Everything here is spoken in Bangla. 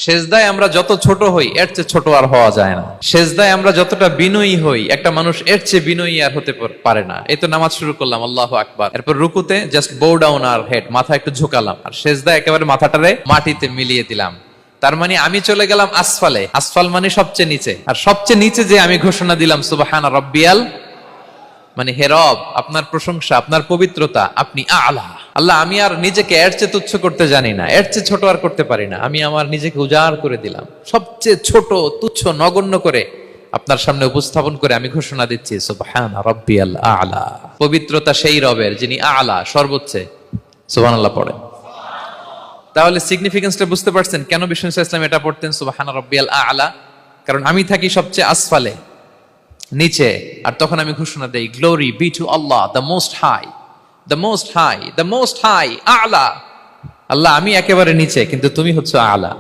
সেজদায় আমরা যত ছোট হই এর চেয়ে ছোট আর হওয়া যায় না। সেজদায় আমরা যতটা বিনয়ী হই একটা মানুষ এর চেয়ে বিনয়ী আর হতে পারে না। এই তো নামাজ শুরু করলাম, আল্লাহু আকবার, এরপর রুকুতে জাস্ট বো ডাউন আর হেড, মাথা একটু ঝুঁকালাম, আর সেজদায় একেবারে মাথাটারে মাটিতে মিলিয়ে দিলাম। তার মানে আমি চলে গেলাম আসফালে। আসফাল মানে সবচেয়ে নিচে, আর সবচেয়ে নিচে যে আমি ঘোষণা দিলাম সুবহানা রাব্বিয়াল, মানে হে রব, আপনার প্রশংসা, আপনার পবিত্রতা, আপনি আলা। আল্লাহ, আমি আর নিজেকে এর চেয়ে তুচ্ছ করতে জানি না, এর চেয়ে ছোট আর করতে পারি না। আমি আমার নিজেকে উজাড় করে দিলাম, সবচেয়ে ছোট, তুচ্ছ, নগণ্য করে আপনার সামনে উপস্থাপন করে আমি ঘোষণা দিচ্ছি সুবহানা রাব্বিয়াল আলা। পবিত্রতা সেই রবের যিনি আলা, সর্বোচ্চে। সুবহানাল্লাহ পড়ে। তাহলে সিগনিফিকেন্সটা বুঝতে পারছেন কেন বিষ্ণু ইসলাম এটা পড়তেন সুবহানা রাব্বিয়াল আলা? কারণ আমি থাকি সবচেয়ে আসফালে, নিচে, আর তখন আমি ঘোষণা দেই glory be to Allah the most high, the most high, the most high আলা। আল্লাহ, আমি একেবারে নিচে কিন্তু তুমি হচ্ছে আলা।